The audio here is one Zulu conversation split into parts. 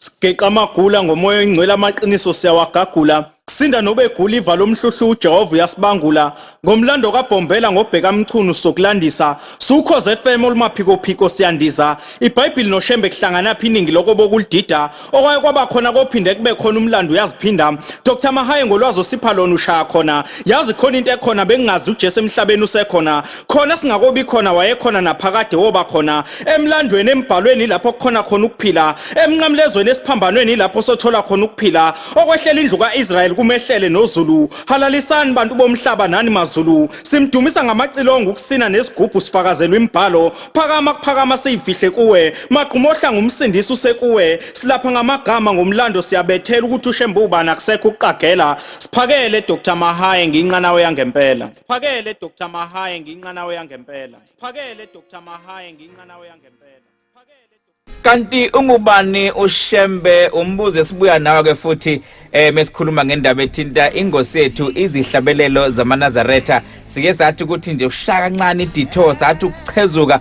Sigeqa amagula ngomoya ingcwele amaqiniso siyawagagula. Kusinda nobegula iva lomhluhlu uJehova uyasibangula. Ngomlando kaBhombela ngobheka mchunu sokulandisa. Sukhoze FM olumaphiko phiko siyandiza. iBhayibheli noShembe kuhlangana phi iningi lokobo kulidida. Okwaye kwaba khona kophinde kube khona umlando uyaziphinda. Dr Mahaye ngolwazo sipha lona ushaya khona. Yazi khona into ekhona bengingazi uJesu emhlabeni usekhona. Khona singakobi khona wayekhona naphakade woba khona. Emlandweni embhalweni lapho khona ukuphila. Emnqamlezweni esiphambanweni lapho sothola khona ukuphila. Okwehlela indlu kaIsrael kumehlele noZulu. Halalisani bantu bomhlaba nani maZulu. Simdumisa ngamacilongo ukusina nesigubhu sifakazelwe imbhalo. Phakama seyifihle kuwe. Maqhumohla ngumsindisi usekuwe. Silapha ngamagama ngomlando siyabethela ukuthi uShembe ubani akusekho ukuqagela. Siphakele Dr Mahaye ngiyinqanawe yangempela. Siphakele Dr Mahaye ngiyinqanawe yangempela. Siphakele Dr Mahaye ngiyinqanawe yangempela. Kanti ungubani uShembe? Umbuzo esibuya nawe ke futhi mesikhuluma ngendaba ethinta ingosi yethu izihlabelelo zamaNazaretha. Sike sathi ukuthi nje ushaka kancane iditho sathi ukuchezuka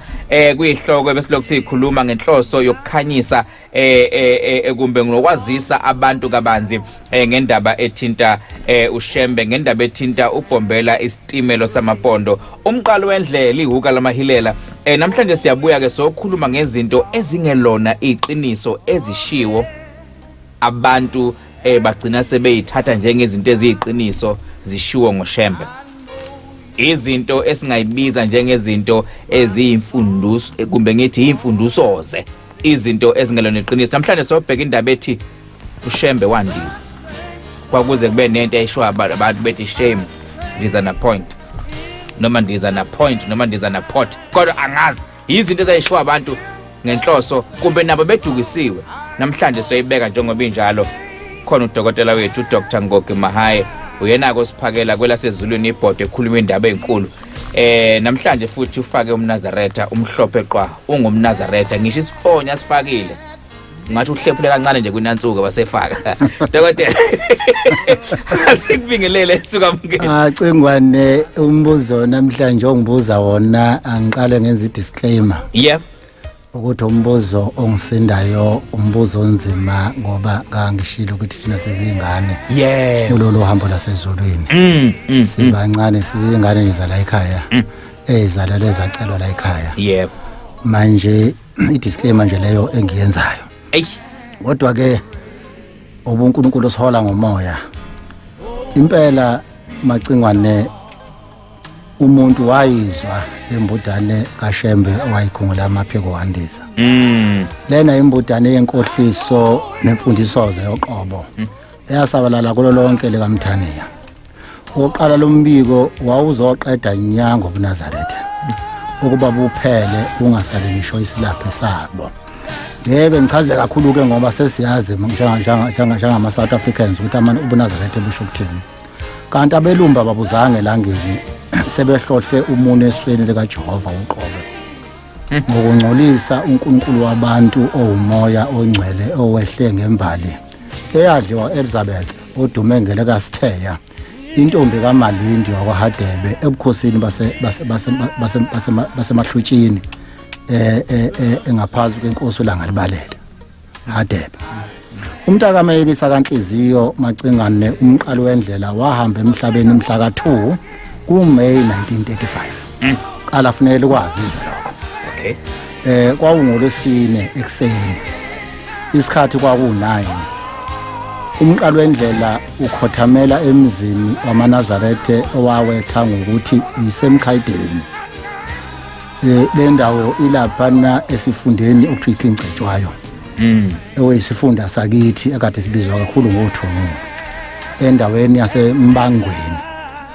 kuyihloko besilokhu sikhuluma ngenhloso yokukhanyisa kumbe ngokwazisa abantu kabanzi ngendaba ethinta uShembe, ngendaba ethinta uBhombela isitimelo samapondo. Umqalo wendlela ihuka lamahilela. Namhlanje siyabuya ke sokukhuluma ngezinto ezingelona iqiniso ezishiwo abantu bagcina sebeyithatha njengezinto eziyiqiniso zishiwo ngoShembe. Izinto esingayibiza njengezinto eziyimfunduso kumbe ngithi imfundusoze, izinto ezingelona iqiniso. Namhlanje sobheka indaba ethi uShembe wandiza. Kwakuze kube nento eyishwa abantu bethi shame ndiza na point, noma ndiza na point, noma ndiza na pot. Kodwa angazi izinto ezayishwa abantu ngenhloso kumbe nabo bedukisiwe. Namhlanje soyibeka njengoba injalo. Khona udokotela wethu uDr Ngogi Mahaye, uyena kosiphakela kwelasezulwini ibhode ekhuluma indaba ezinkulu. Namhlanje futhi ufake uMnazaretha umhlophe qwa, ungumnazaretha ngisho isifonya sifakile. Ngathi uhlephule kancane nje kwinantsuka basefaka. Dokotela asikubingelele sukamukela. Cengwane umbuzo namhlanje ongibuza wona angiqale ngenza disclaimer. Yep. Ukuthi umbuzo ongisindayo umbuzo onzima ngoba ngangishilo ukuthi sina sezingane. Yeah. Kulolu hambo lasezulwini. Sibancane sizingane nje la ekhaya. Ezalale zacelwa la ekhaya. Yep. Manje idisclaimer nje leyo engiyenzayo. Kodwa ke ubuNkulunkulu sihola ngomoya. Impela macingwane umuntu wayizwa lembudane kaShembe owayikhungula amaphiko wandiza. Lena imbudane yenkohliso nemfundisoze yoqobo. Eyasabalala kulo lonke likaMthaniya. Oqala lombiko wawuzoqeda inyango ubuNazaretha. Ukuba buphele ungasali ngisho isilaphe sabo. Ngeke ngichaze kakhulu ke ngoba sesiyazi njengama South Africans ukuthi ubuNazaretha busho ukuthini. Kanti abelumba babuzange langeni sebehlohle umune esweni likaJehova uqobo. Ngokungcolisa uNkulunkulu wabantu owumoya ongcwele owehle ngembali. Eyadliwa Elizabeth odume ngeleka Stheya, intombi kaMalindi wakwaHadebe ebukhosini basemahlutshini engaphansi kwenkosi uLangalibalela Hadebe. Umntaka kaMeyelisa kaNhliziyo macingane umqalo wendlela wahamba emhlabeni umhla ka2 kuMay 1935. Qala kufanele ukwazi izwe lokho. Okay. Kwawungolwesine ekseni. Isikhathi kwaku9. Umqalo wendlela ukhothamela emzini wamaNazaretha owawetha ngokuthi isemkhaideni. Le ndawo ilaphana esifundeni okuthiwa ingcetshwayo. Eweyisifunda sakithi ekade sibizwa kakhulu ngothunjwa. Endaweni yaseMbangweni.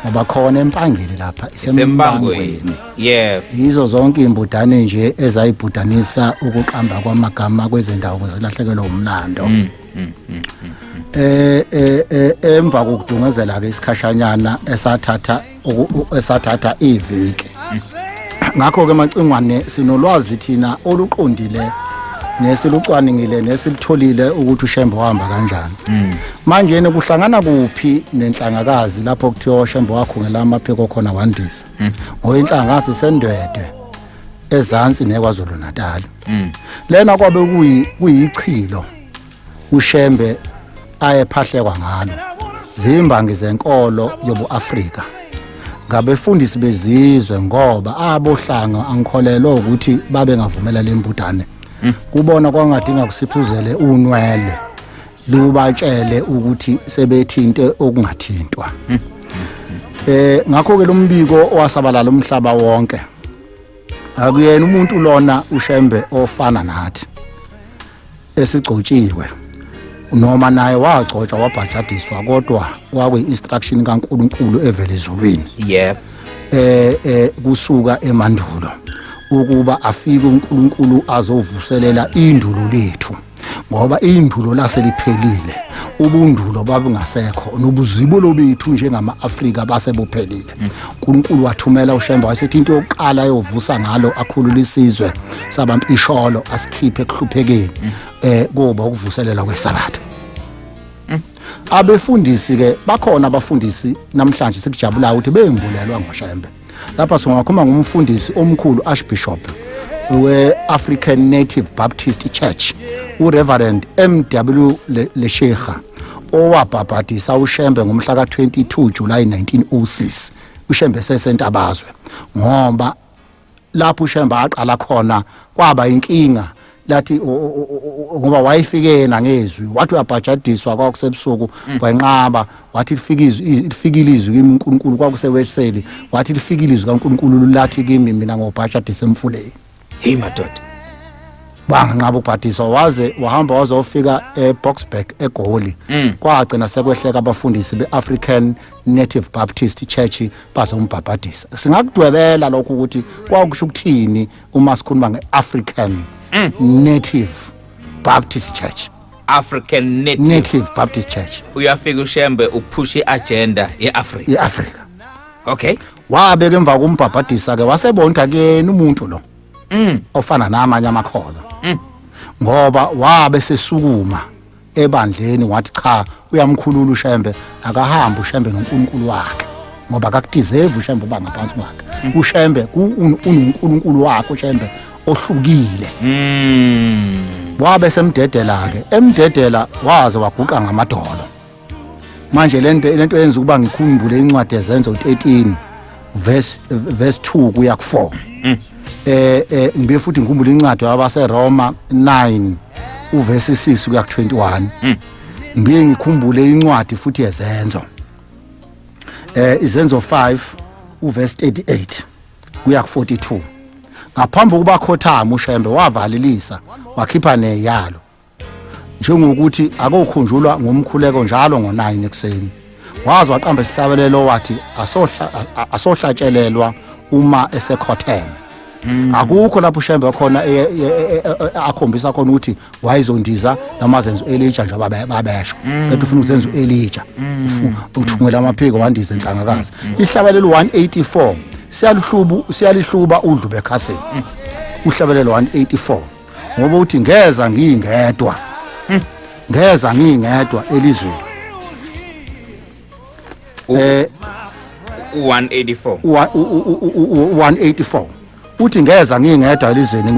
Ngoba khona empangeni lapha isemangweni. Yeah. Yizo zonke imbudane nje ezayibhudanisa ukuqamba kwamagama kwezindawo zilahlekelwe umlando. Emva kokudungezela ke isikhashanyana esathatha iviki. Ngakho ke macingwane sinolwazi thina oluqondile nesilucwaningile nesilitholile ukuthi uShembe wahamba kanjani. Manje kuhlangana kuphi nenhlangakazi lapho kuthiwa uShembe wakhungela amaphiko khona wandiza. Ngoyinhlangakazi seNdwedwe ezantsi neKwaZulu Natal. Lena kwabe kuyichilo uShembe ayephahlekwa ngalo zimbangi zenkolo yobuAfrika ngabefundisi bezizwe ngoba abohlanga angikholelwa ukuthi babe ngavumela lembudane kubona kwangadinga kusiphuzele unwele lubatshele ukuthi sebethinte okungathintwa ngakho ke lo mbiko owasabalala umhlaba wonke akuyena umuntu lona uShembe ofana nathi esigcotshiwe noma naye wagcotshwa wabhajadiswa kodwa kwakuyi-instruction kaNkulunkulu evela ezulwini kusuka emandulo ukuba afike uNkulunkulu azovuselela indulo lethu ngoba indulo laseliphelile ubundulo babungasekho nobuzibulo bethu njengamaAfrika basebuphelile uNkulunkulu wathumela uShembe wayesethi into yokuqala yovusa ngalo akhulula isizwe sabampisholo asikhiphe ekuhluphekeni kuba ukuvuselela kwesabatha abefundisi ke bakhona abafundisi namhlanje sikujabula ukuthi bembulelwa ngoShembe lapha singakhuluma ngumfundisi omkhulu Archbishop we-African Native Baptist Church uReverend M.W. Leshekha owabhabhadisa uShembe ngomhla ka-22 July 1906 uShembe sesentabazwe ngoba lapho uShembe aqala khona kwaba inkinga lathi ngoba wayifike yena ngezwi wathi uyabhajadiswa kwakusebusuku kwenqaba wathi lifikile izwi kimi uNkulunkulu kwakuseweseli wathi lifikile izwi kaNkulunkulu lathi kimi mina ngobhajadisa emfuleni hey madoda banganqaba ukubhadiswa waze wahamba wazofika eBoksburg eGoli kwagcina sekwehleka abafundisi beAfrican Native Baptist Church bazombhabhadisa singakudwebela lokho ukuthi kwakusho ukuthini uma sikhuluma ngeAfrican Native Baptist Church African Native Baptist Church uyafika uShembe ukuphusha iagenda yeAfrika okay wabeka emva kombhabhadisa ke wasebonda kena umuntu lo ofana namanye amakholo ngoba wabe sesukuma ebandleni wathi cha uyamkhulula uShembe akahamba uShembe noNkulunkulu wakhe ngoba akakudeserve uShembe uba ngaphansi kwakhe uShembe uNkulunkulu wakhe uShembe ohlukile wabe semdedela ke emdedela waze waguqa ngamadolo manje lento yenza ukuba ngikhumbule incwadi yezenzo 13 verse 2 kuya ku4 ngibe futhi ngikhumbule incwadi yabaseRoma 9 uverse 6 kuya ku21 ngibe ngikhumbule incwadi futhi yezenzo izenzo 5 uverse 38 kuya ku42 ngaphambi kokuba ekhothama uShembe wavalelisa wakhipha neyalo njengokuthi akokhunjulwa ngomkhuleko njalo ngo9 ekseni wazi waqamba isihlabelelo wathi asohlatshelelwa uma esekhothema akukho lapho uShembe khona akhombisa khona ukuthi wayizondiza namazenzo Elijah nje babesho bephi ufuna ukuzenza uElijah uthungela amaphiko wandiza enhlangakazi ihlabelelo 184 siyalihluba udlu bekhasini uhlabelelo 184 ngoba uthi ngeza ngingedwa elizweni 184 uthi ngeza ngingedwa elizweni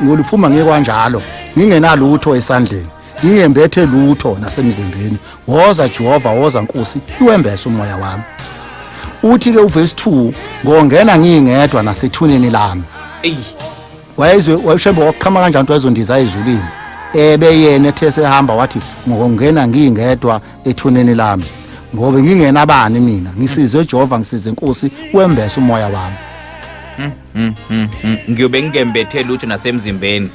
ngoliphuma ngekanjalo ngingenalutho esandleni ngingembethe lutho nasemzimbeni woza Jehova woza Nkosi iwembese umoya wami uthi ke uverse 2 ngongena ngingedwa nasethuneni lami wayezwe waqhama kanjani wayezondiza ezulwini ebeyena ethe sehamba wathi ngongena ngingedwa ethuneni lami ngoba ngingenabani mina ngisize Jehova ngisize Nkosi wembese umoya wami ngiyobe ngingembethe lutho nasemzimbeni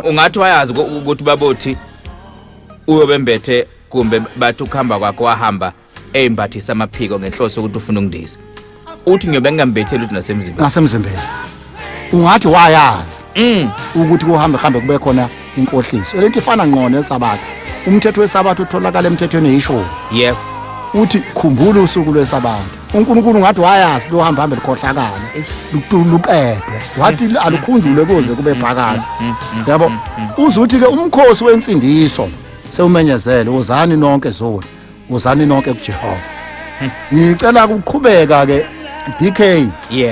ungathi wayazi ukuthi babothi uyobembethe kumbe bathi ukuhamba kwakho wahamba embathisa amaphiko ngenhloso ukuthi ufuna ukundiza uthi ngiyobe ngingembethe lutho nasemzimbeni ungathi wayazi ukuthi kuhambe kube khona inkohliso lento ifana ngqono yesabatha umthetho wesabatha utholakala emthethweni eyishoni yebo uthi khumbula usuku lwesabatha uNkulunkulu ngathi wayazi lo hamba likhohlakala luqedwe wathi alukhunjule kuze kube phakade yabo uzuthi ke umkhosi wensindiso sewumenyezele uzani nonke zona uzani nonke kuJehova ngicela ukuqhubeka ke DK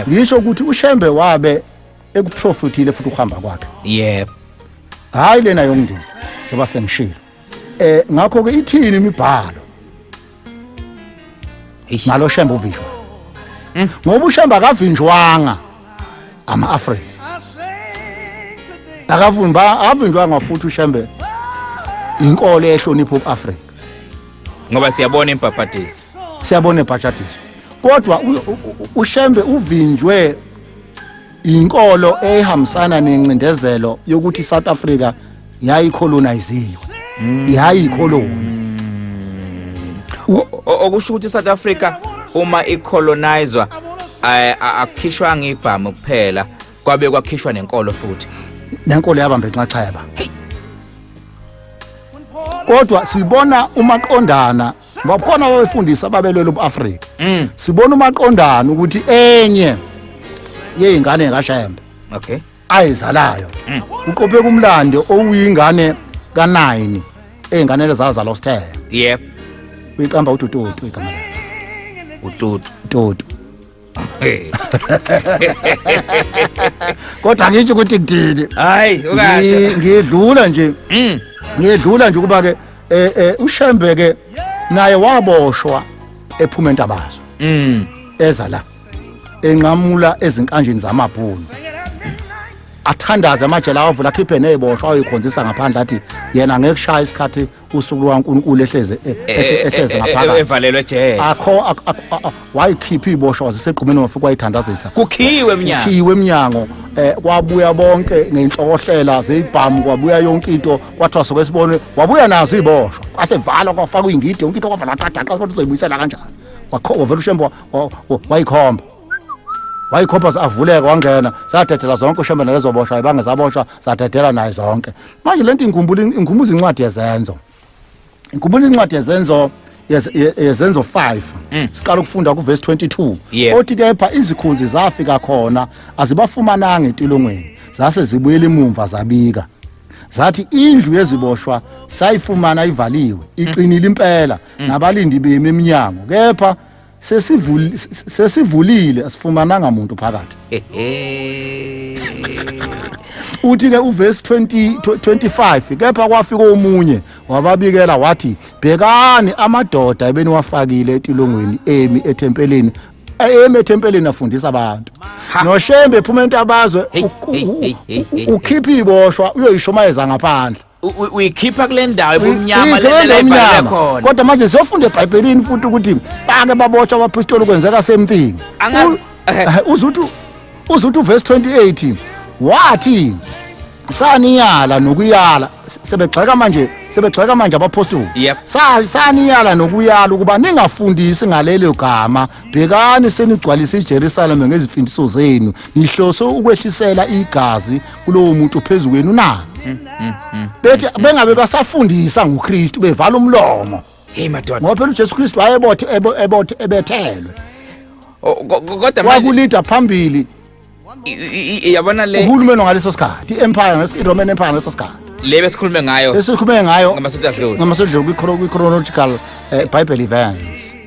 ngisho ukuthi uShembe wabe ekuprofitile futhi ukuhamba kwakhe yebo hayi lena yomndisi njengoba sengishilo ngakho ke ithini imibhalo ngalo uShembe uvinjwa ngoba uShembe akavinjwanga amaAfrika akavinjwanga futhi uShembe inkolo ehlonipha uAfrika ngoba siyabona impapatisi kodwa uShembe uvinjwe inkolo ehambisana nencindezelo yokuthi South Africa yayicoloniziwe yayikoloni okusho ukuthi South Africa uma icolonizwa akukhishwa ngibhamu kuphela kwabe kwakhishwa nenkolo futhi nenkolo yabamba enxaxheba kodwa sibona umaqondana bakhona abafundisa ababelwela uAfrika sibona umaqondana ukuthi enye yeyingane kaShembe okay ayizalayo uqophe kumlando owuyingane ka9 ezingane lezazalwa usithe yep uyiqamba uTutu igama uTutu kodwa ngisho ukuthi kuthini hayi ukashe ngidlula nje kuba ke uShembe ke naye waboshwa ephuma entabazo eza la enqamula ezinkanjeni zamabhunu athandaza amajela avula khiphe neziboshwa ayikhonzisa ngaphandle athi yena ngeke kushaya isikhathi usuku lwaNkulunkulu ehleze ngaphakathi evalelwe jele akho wayikhipha iziboshwa ziseqhumeni wafika wayithandazisa kukhiwe eminyango kwabuya bonke ngenhlohlela zezibhamu kwabuya yonke into kwathiwa sokwesibone wabuya nazo iziboshwa kwasevala kwafaka ingidi yonke into kwavala qadaqa kodwa uzoyibuyisela kanjani wavela uShembe wayikhopha avuleka wangena sadedela zonke uShembe nalezo boshwa bangezaboshwa sadedela naye zonke manje lento inkhumbuza incwadi yezenzo yezenzo 5 siqala ukufunda kuverse 22 othi kepha izikhonzi zafika khona azibafumananga entilongweni zase zibuyela emumva zabika zathi indlu yeziboshwa sayifumana ivaliwe iqinile impela nabalindi bemi eminyango kepha sesivulile asifumananga umuntu phakathi uthi ke uverse 25 kepha kwafika omunye wababikela wathi bhekani amadoda ebeniwafakile etilongweni ethempeleni afundisa abantu noShembe ephuma entabazwe ukhipha iboshwa uyoyishomayeza ngaphandle uyikhipha kule ndawo ebumnyama lelevala khona kodwa manje siyofunda eBhayibhelini futhi ukuthi bake baboshwa abapostoli kwenzeka something uzuthi uverse 28 wathi saniyala nokuyala sebegxeka manje abapostoli saniyala nokuyala ukuba ningafundisi ngalelo gama bhekani senigcwalisa iJerusalem ngezifindiso zenu ihloso ukwehlisela igazi kulowo muntu phezulu kwenu na bethi bengabe basafundisa ngoKristu bevala umlomo hey madoda ngoba phela uJesu Kristu ebethelwe kodwa manje wakulida phambili yabona le uhulumeni ngaleso sikhathi iRoman Empire ngaleso sikhathi lebe sikhulume ngayo ngamasedlule kwi-chronological Bible events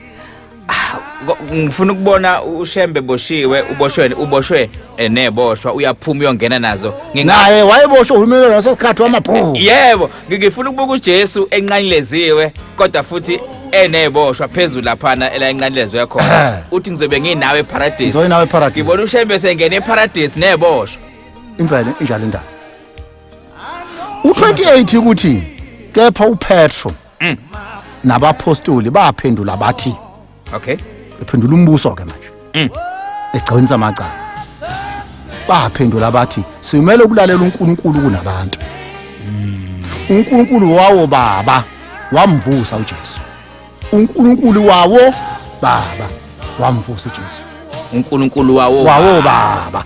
ngifuna ukubona uShembe uboshwe neboshwa uyaphuma uyongena nazo naye wayeboshwa uhulumeni ngaleso sikhathi wamabhuku yebo ngifuna ukubuka uJesu enqanileziwe kodwa futhi eneboshwa phezulu laphana la enqanilezwe khona uthi ngizobe nginawe eparadise ngibona uShembe sengena eparadise neboshwa impela injalo indaba u28 ukuthi kepha uPetro nabapostoli baphendula bathi okay ephendula umbuso ke manje egcawini amacala baphendula bathi simele ukulalela uNkulunkulu kunabantu uNkulunkulu wawo baba wamvusa uJesu uNkulunkulu wawo baba wamvusa uJesu uNkulunkulu wawo baba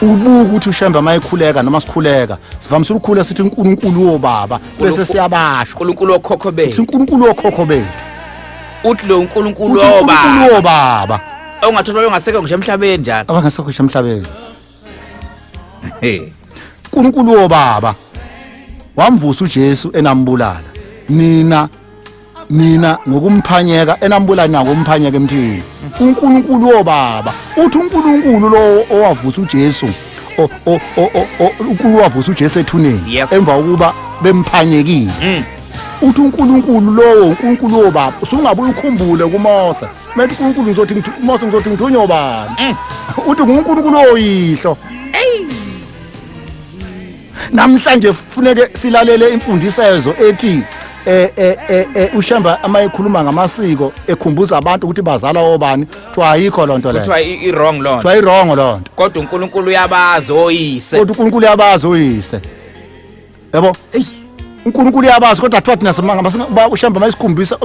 ubuka ukuthi uShembe mayikhuleka noma sikhuleka sivamisa ukukhula sithi uNkulunkulu wobaba bese siyabasho uNkulunkulu wokhokho bethu uNkulunkulu wokhokho bethu uthi lo uNkulunkulu wobaba ongathola bengaseke ngisho emhlabeni njalo abangasekho ngisho emhlabeni hey uNkulunkulu wobaba wamvusa uJesu enambulala nina ngokumphanyeka enambulala ngokumphanyeka emthini uNkulunkulu wobaba uthi uNkulunkulu lo owavusa uJesu uNkulunkulu wavusa uJesu ethuneni Yep. emva kokuba bemphanyekile uthi uNkulunkulu lowo uNkulunkulu wobaba usungabuye ukhumbule kuMose methi uNkulunkulu ngizothi Mose ngizothi ngithunywa ubani uthi uNkulunkulu oyihlo namhlanje kufuneke silalele imfundisezo ethi uShembe amayikhuluma ngamasiko ekhumbuza abantu ukuthi bazala obani kuthiwa ayikho lonto leyo kuthiwa i-wrong lona kuthiwa i-wrong lonto kodwa uNkulunkulu uyabazi oyise kodwa uNkulunkulu uyabazi uyise yabo uNkulunkulu uyabazi kodwa kuthiwa thina simanga uShembe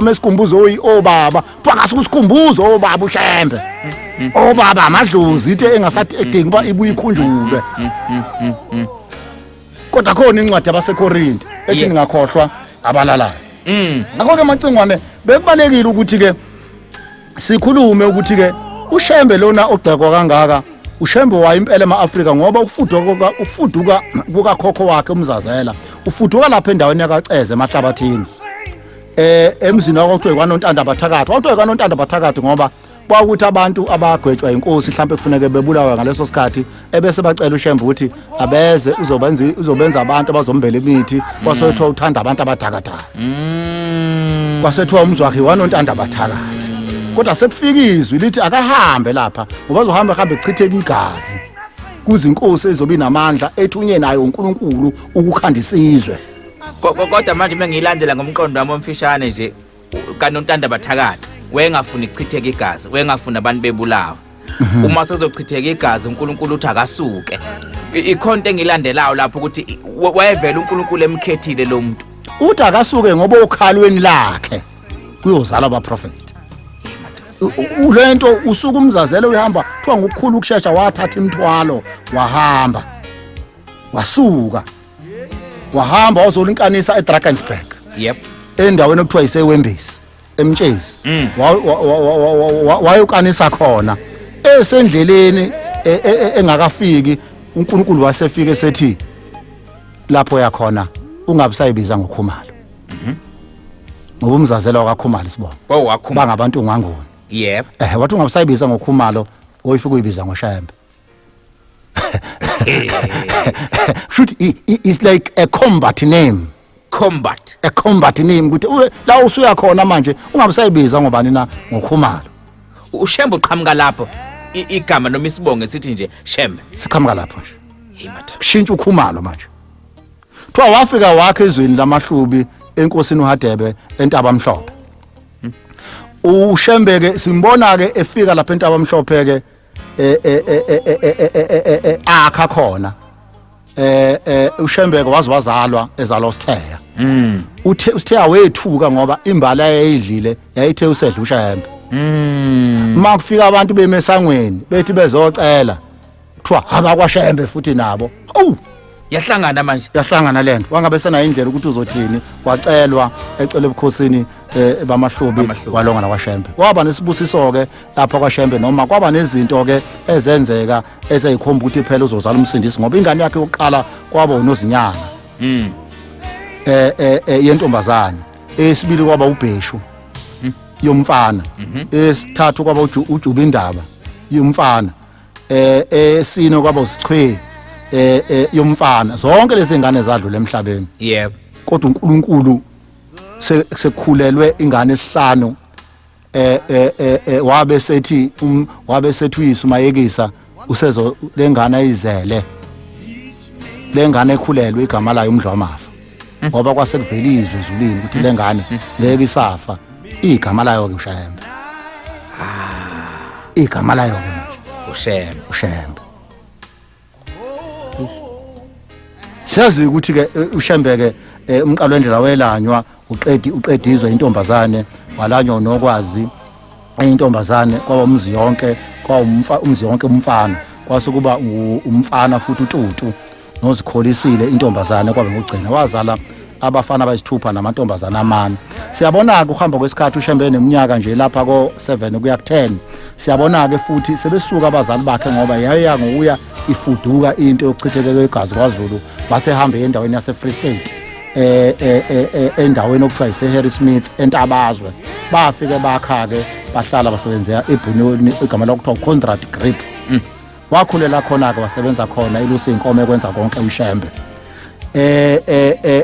masikhumbuza obaba kuthiwa ngasukusikhumbuza obaba uShembe obaba amadlozi ithe engasathi edinga uba ibuye ikhunjulwe kodwa khona incwadi yabaseKorinte ethi ngakhohlwa abalalayo ngakho ke macingwane bekubalekile ukuthi ke sikhulume ukuthi ke uShembe lona ogcekwa kangaka uShembe wayimpela maAfrika ngoba ufuduka kukakhokho wakhe umzazela ufuduka lapha endaweni yakaceze emahlabathini emzini wakhe kwaNontanda Bathakathi wakhe kwaNontanda Bathakathi ngoba kwakuthi abantu abagwetshwa inkosi mhlawumbe kufuneka bebulawa ngaleso sikhathi ebese bacela uShembe ukuthi abeze uzobenza abantu abazombela imithi kwasethiwa uthanda abantu abadakadayo kwasethiwa umzwakhe waNontanda Bathakathi kodwa sekufika izwi lithi akahambe lapha ngoba uzohamba echitheka igazi kuzinkosi ezobe inamandla ethunye nayo uNkulunkulu ukukhandisa izwe kodwa manje mengiyilandela ngomqondo wami omfishane nje kaNontanda Bathakathi wengafuni ukuchitheka igazi wengafuni abantu bebulawa uma sezochitheka igazi uNkulunkulu uthi akasuke ikhonto engilandelayo lapho ukuthi wayevela uNkulunkulu emkhethile lo muntu uthi akasuke ngoba ukhalweni lakhe kuyozala abaprofeti ulento usuku umzazela uyahamba kuthiwa ngokukhulu ukusheshsha wathatha imithwalo wahamba wasuka wahamba wazolinkanisa eDrakensberg yep endaweni okuthiwa iseWembesi emtshezi wayokanisa khona esendleleni engakafiki uNkulunkulu wasefika esethi lapho yakhona ungabisayibiza ngokhumalo ngoba umzazela wakakhumalo sibona wakhumalo bangabantu ungangoni yep wathi ungabisayibiza ngokhumalo oyifika uyibiza ngoShembe shoot it's like a combat name ukuthi la usuya khona manje ungabisayibiza ngobani na ngokhumalo uShembe uqhamuka lapho igama noma isibongo sithi nje Shembe siqhamuka lapho nje himatha kushintsha ukhumalo manje kuthiwa wafika wakhe ezweni lamahlubi enkosini uHadebe entaba mhlophe uShembe ke simbona ke efika lapha entaba mhlophe ke akha khona uShembe wazalwa ezalwa uSitheya uSitheya wethuka ngoba imbala yayidlile yayithe usedla uShembe makufika abantu bemesangweni bethi bezocela kuthiwa abakwaShembe futhi nabo yahlangana manje yahlangana lento wangabe sena indlela ukuthi uzothini wacelwa ecela ebukhosini bamahlubi walonga nakwaShembe kwaba nesibusiso ke lapha kwaShembe noma kwaba nezinto ke ezenzeka eseyikhomba ukuthi phela uzozala umsindisi ngoba ingane yakhe yokuqala kwaba uNozinyana yentombazane esibili kwaba uBheshu yomfana esithathu kwaba uJubindaba yomfana esine kwaba uSichwe yomfana zonke lezi ngane zadlula emhlabeni yep kodwa uNkulunkulu sekukhulelwe ingane esihlanu wabe sethi uyisumayekisa usezo lengane ayizele lengane ekhulelwe igama layo uMdlwamafa ngoba kwasekuvelizwe ezulwini ukuthi lengane ngeke isafa igama layo ke uShembe igama layo ke uShembe siyazi ukuthi ke uShembe ke umqalo wendlela welanywa uqedizwe intombazane walanywa nokwazi intombazane kwaba umzi yonke umzi yonke umfana kwasukuba umfana futhi uTutu nozikholisile intombazane kwabe ngugcina wazala abafana bayisithupha namantombazana amane siyabona ukuhamba kwesikhathi uShembe neminyaka nje lapha ko7 kuya ku10 siyabona ke futhi sebesuka abazali bakhe ngoba yaya ngokuya ifuduka into yokuchitheka kwegazi kwaZulu basehamba endaweni yaseFree State endaweni okuthiwa iseHarrismith entabazwe bafike bakha ke bahlala basebenzela eBhunoni igama lokuthiwa uConrad Grip wakhulela khona-ke wasebenza khona ilusa iy'nkomo ekwenza konke uShembe.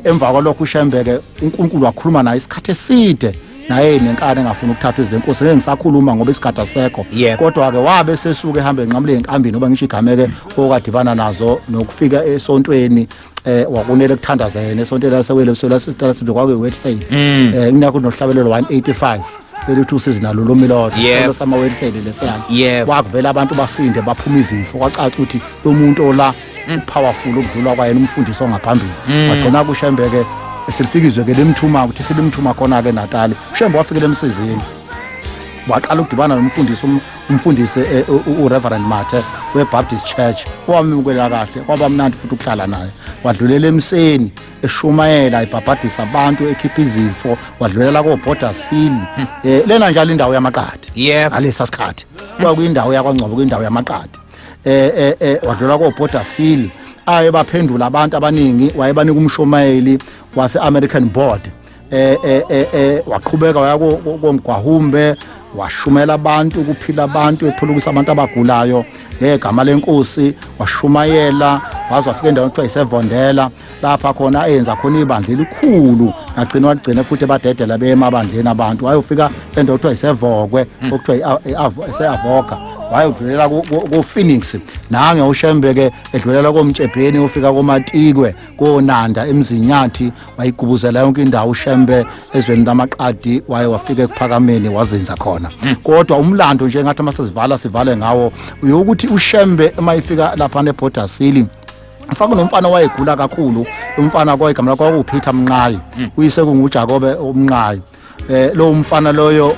Emva kwalokho uShembe-ke uNkulunkulu wakhuluma naye isikhathi eside naye nenkani engafuna ukuthatha izinto enkosi ngeke ngisakhuluma ngoba isikhathi asekho kodwa-ke wabe sesuke ehambe enqamule ey'nkambini noba ngisho igame-ke okadibana nazo nokufika esontweni wakunele kuthandazene esontweni lasewele busolasithi kwakuyi-wetsale kunakho nohlabelelo 185 elithi usizi nalo lomilotho sama-wetsale lesiyana kwakuvela abantu basinde baphuma izifo kwacaca ukuthi lo muntu ola powerful ukudlula kwayena umfundisi ongaphambili wagcina kuShembe-ke selifikizwe-ke lemthuma ukuthi silimthuma khona-ke Natali uShembe wafikele emsizini waqala ukudibana nomfundisi uReverend Mathe weBaptist Church owamukela kahle kwaba mnandi futhi ukuhlala naye wadlulela emseni eshumayela ibhabhadisa abantu ekhipha izifo wadlulela koBorders Hill lena njalo indawo yamaqadi ngalesa sikhathi kwakuyindawo yakwaNgcobo kuyindawo yamaqadi wadlulela koBorders Hill aye baphendula abantu abaningi wayebanika umshumayeli wase-American Board waqhubeka waya komgwahumbe washumela abantu ukuphila abantu ephulukisa abantu abagulayo ngegama lenkosi washumayela waze wafika endaweni ekuthiwa iseVondela lapha khona ayenza khona ibandla elikhulu wagcina futhi badedela bemabandleni abantu wayofika endaweni ekuthiwa isevokwe okuthiwa ise-Avoka wayodlulela ko-Phoenix nange uShembe-ke edlulela komtshebheni ufika komatikwe konanda emzinyathi wayigubuzela yonke indawo uShembe ezweni lamaqadi waye wafika ekuphakameni wazenza khona kodwa umlando nje ngathi masizivala sivale ngawo uyokuthi uShembe mayifika lapha neBorders Hill mfaka nomfana wayegula kakhulu umfana kwayigama lakho kwakuPeter Mnqayi uyise kunguJakobe uMnqayi lo umfana loyo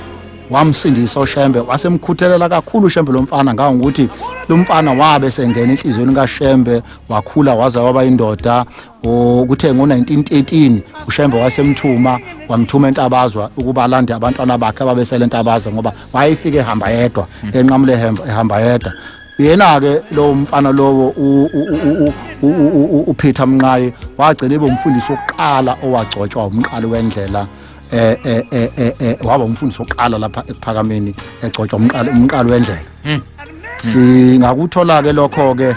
wamsindisa uShembe wasemkhuthelela kakhulu uShembe lo mfana ngawo ukuthi lo mfana wabe sengena enhlizweni kaShembe wakhula waze waba indoda ukuthe ngo1913 uShembe wasemthuma wamthuma entabazwa ukuba alande abantwana bakhe ababesele entabazwa ngoba wayefike ehamba yedwa enqamule ehamba yedwa yena-ke lo mfana lowo uPeter Mnqayi wagcina ebe umfundisi wokuqala owagcotshwa umqali wendlela waba umfundisi wokuqala lapha ekuphakameni egcotshwa umqali wendlela singakuthola-ke lokho-ke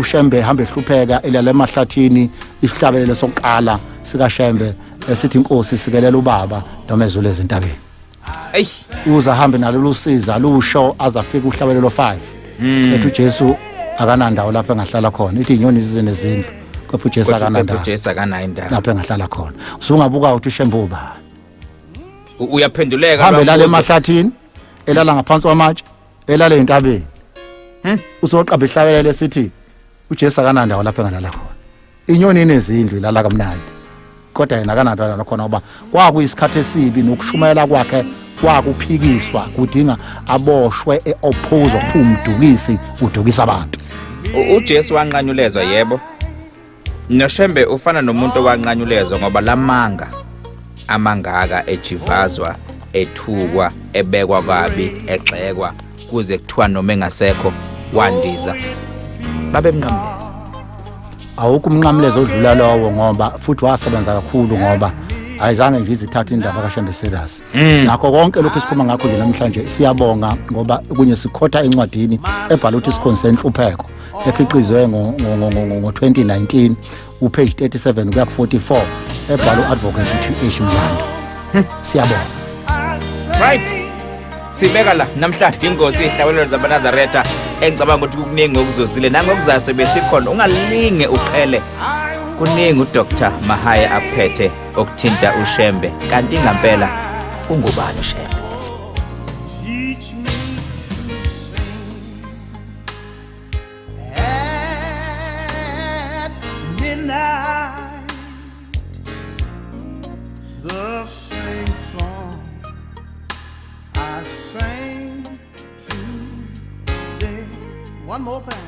uShembe ehamba ehlupheka elala emahlathini isihlabelelo sokuqala sikaShembe esithi inkosi sikelela ubaba noma ezule ezintabeni uze ahambe nalolu usiza lusho azafika uhlabelelo 5 ethi uJesu akanandawo lapho engahlala khona ithi inyoni zizenezindlu kodwa uJesu akanandawo lapho engahlala khona usungabuka ukuthi uShembe ubani uyaphenduleka hambe lale emahlathini elala ngaphansi kwamatshe elala entabeni uzoqaba ihlabelelo esithi uJesu akanandawo lapho engalala khona inyoni inezindlu ilala kamnandi kodwa yena akanandawo khona ngoba kwakuyisikhathi esibi nokushumayela kwakhe kwakuphikiswa kudinga aboshwe eoppose umdukisi udukisa abantu uJesu wanqanyulezwa yebo noShembe ufana nomuntu owanqanyulezwa ngoba lamanga amangaka ejivazwa ethukwa ebekwa kabi exekwa kuze kuthiwa noma engasekho wandiza babemnqamleza awukho umnqamlezo odlula lowo ngoba futhi wasebenza kakhulu ngoba ayizange nje izithathe indaba kaShembe serious nakho konke lokho esikhuluma ngakho nje namhlanje siyabonga ngoba kunye sikhotha encwadini ebhala ukuthi Isikhonzi seNhlupheko ekhiqizwe ngo2019 upage 37 kuya ku44 ebhala uadvocate uTH Mlando siyabonga right sibeka la namhlanje ingozi ihlawelelo zabaNazaretha engicabanga ukuthi kukuningi okuzosile nangokuzaso besikhona ungalinge uqhele kuningi uDr Mahaye aphethe okuthinta uShembe kanti ngampela ungubani uShembe Teach me to sing at midnight the same song I sang today. One more thing.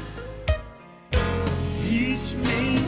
Teach me